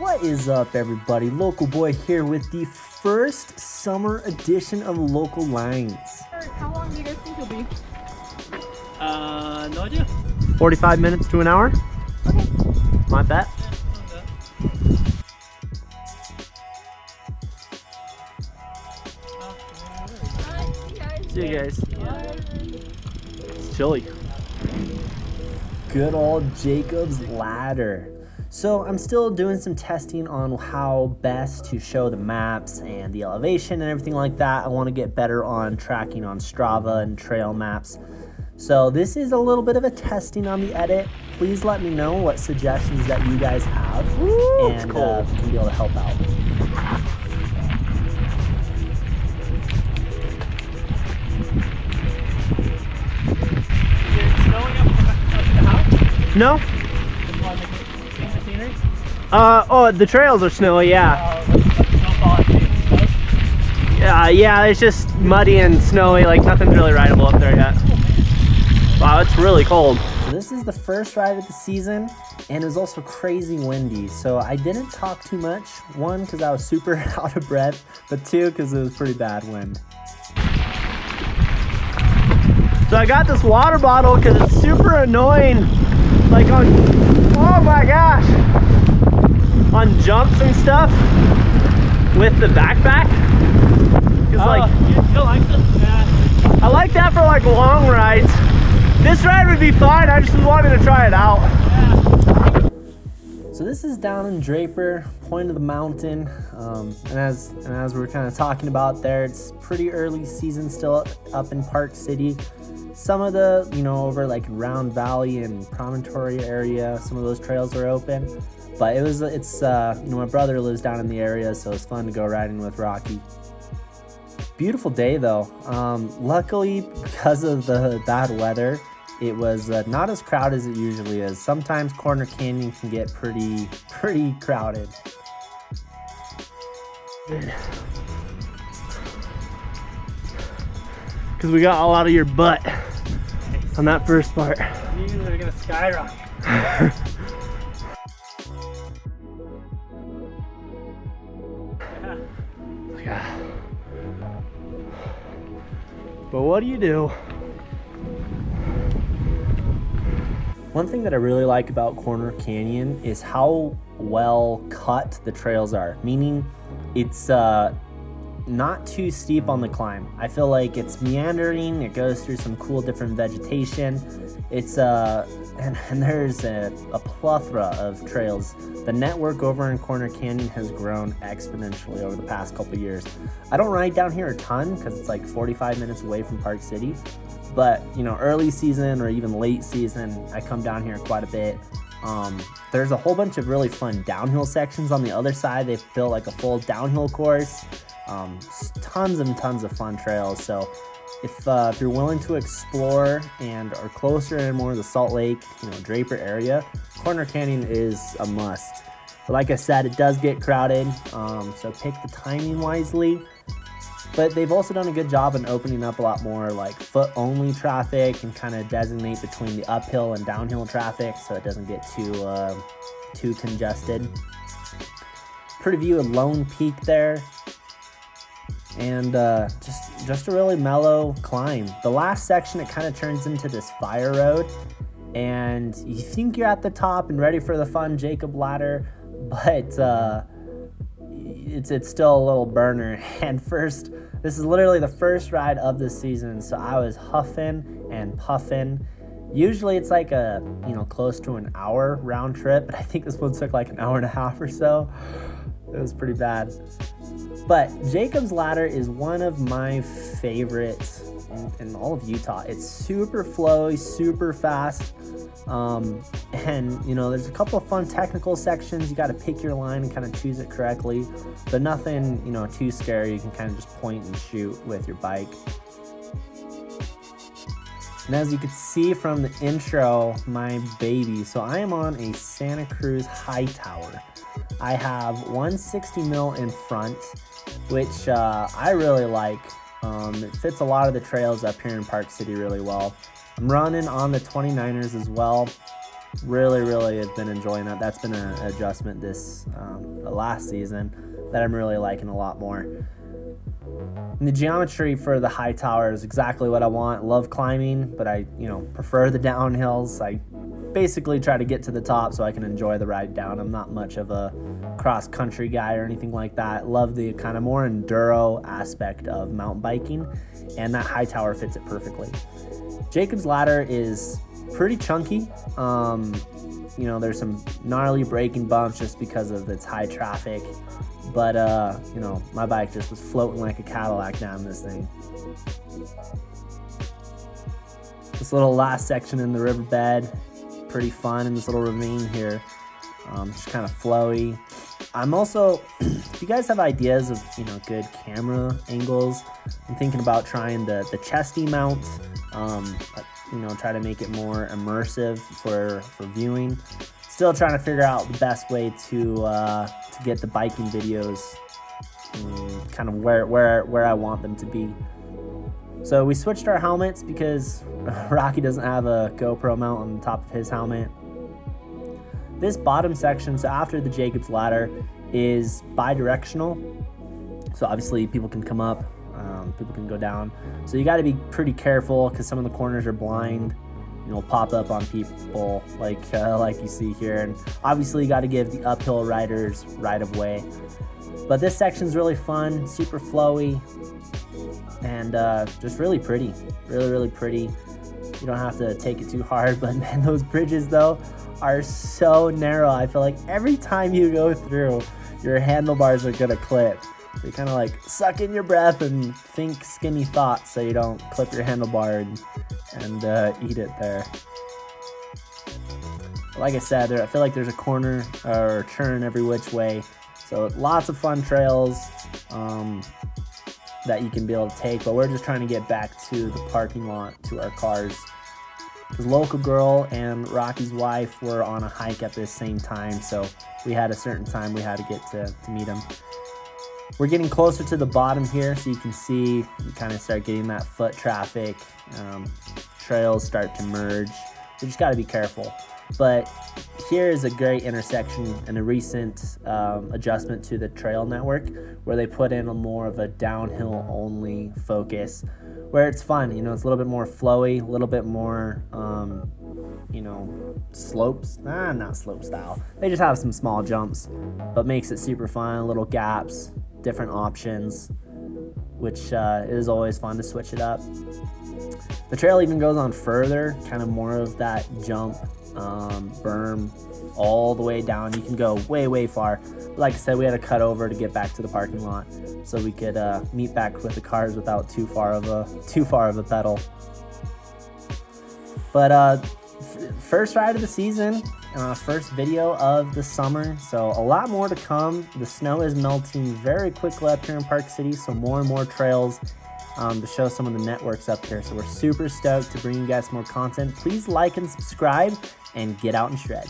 What is up, everybody? Local Boy here with the first summer edition of Local Lines. How long do you guys think it'll be? No idea. 45 minutes to an hour? Okay. My bet. See you guys. It's chilly. Good old Jacob's ladder. So I'm still doing some testing on how best to show the maps and the elevation and everything like that. I want to get better on tracking on Strava and trail maps. So this is a little bit of a testing on the edit. Please let me know what suggestions that you guys have, and we can be able to help out. No? Oh, the trails are snowy, yeah. Yeah, it's just muddy and snowy, like nothing's really rideable up there yet. Wow, it's really cold. So this is the first ride of the season, and it was also crazy windy, so I didn't talk too much. One, because I was super out of breath, but two, because it was pretty bad wind. So I got this water bottle because it's super annoying, like on, oh my gosh, on jumps and stuff with the backpack. Cause like, you like this? Yeah. I like that for like long rides. This ride would be fine, I just wanted to try it out. Yeah. So this is down in Draper, point of the mountain, and as we're kind of talking about there, it's pretty early season still up in Park City. Some of the, over like Round Valley and Promontory area, some of those trails are open. But it's my brother lives down in the area, so it's fun to go riding with Rocky. Beautiful day though. Luckily, because of the bad weather, it was not as crowded as it usually is. Sometimes Corner Canyon can get pretty crowded. Because we got all out of your butt on that first part. These are gonna skyrocket. Yeah. But what do you do? One thing that I really like about Corner Canyon is how well cut the trails are, meaning it's not too steep on the climb. I feel like it's meandering, it goes through some cool different vegetation. It's and there's a plethora of trails. The network over in Corner Canyon has grown exponentially over the past couple years. I don't ride down here a ton because it's like 45 minutes away from Park City, but early season or even late season, I come down here quite a bit. There's a whole bunch of really fun downhill sections on the other side. They've built like a full downhill course. Tons and tons of fun trails. So if you're willing to explore and are closer in more of the Salt Lake, Draper area, Corner Canyon is a must. But like I said, it does get crowded, so pick the timing wisely. But they've also done a good job in opening up a lot more like foot-only traffic and kind of designate between the uphill and downhill traffic so it doesn't get too congested. Pretty view of Lone Peak there. And just a really mellow climb. The last section, it kind of turns into this fire road, and you think you're at the top and ready for the fun Jacob ladder, but it's still a little burner. And this is literally the first ride of the season, so I was huffing and puffing. Usually it's like a close to an hour round trip, but I think this one took like an hour and a half or so. It was pretty bad. But Jacob's Ladder is one of my favorites in all of Utah. It's super flowy, super fast. And there's a couple of fun technical sections. You got to pick your line and kind of choose it correctly, but nothing, too scary. You can kind of just point and shoot with your bike. And as you can see from the intro, my baby. So I am on a Santa Cruz high tower. I have 160 mil in front, which I really like. It fits a lot of the trails up here in Park City really well. I'm running on the 29ers as well. Really have been enjoying that. That's been an adjustment this last season that I'm really liking a lot more. And the geometry for the high tower is exactly what I want. Love climbing, but I prefer the downhills. I basically try to get to the top so I can enjoy the ride down. I'm not much of a cross country guy or anything like that. Love the kind of more enduro aspect of mountain biking, and that high tower fits it perfectly. Jacob's Ladder is pretty chunky. There's some gnarly braking bumps just because of its high traffic, but my bike just was floating like a Cadillac down this thing. This little last section in the riverbed, pretty fun in this little ravine here. Just kind of flowy. I'm also, if you guys have ideas of good camera angles, I'm thinking about trying the chesty mount. Try to make it more immersive for viewing. Still trying to figure out the best way to get the biking videos kind of where I want them to be. So we switched our helmets because Rocky doesn't have a GoPro mount on the top of his helmet. This bottom section, so after the Jacob's Ladder, is bi-directional. So obviously people can come up, people can go down. So you got to be pretty careful because some of the corners are blind. Pop up on people like you see here. And obviously you got to give the uphill riders right of way. But this section's really fun, super flowy, and just really pretty. Really pretty. You don't have to take it too hard, but man, those bridges though are so narrow. I feel like every time you go through, your handlebars are gonna clip. So you kind of like suck in your breath and think skinny thoughts so you don't clip your handlebar and eat it there. But like I said, I feel like there's a corner or turn every which way. So lots of fun trails that you can be able to take, but we're just trying to get back to the parking lot to our cars. Because Local Girl and Rocky's wife were on a hike at this same time, so we had a certain time we had to get to meet them. We're getting closer to the bottom here, so you can see you kind of start getting that foot traffic. Trails start to merge. You just got to be careful. But here is a great intersection and a recent adjustment to the trail network where they put in a more of a downhill only focus where it's fun. It's a little bit more flowy, a little bit more, slopes. Not slope style. They just have some small jumps, but makes it super fun. Little gaps, different options, which is always fun to switch it up. The trail even goes on further, kind of more of that jump berm all the way down. You can go way far. Like I said, we had to cut over to get back to the parking lot so we could meet back with the cars without too far of a pedal. But first ride of the season, first video of the summer, so a lot more to come. The snow is melting very quickly up here in Park City, so more and more trails to show some of the networks up here. So we're super stoked to bring you guys more content. Please like and subscribe and get out and shred.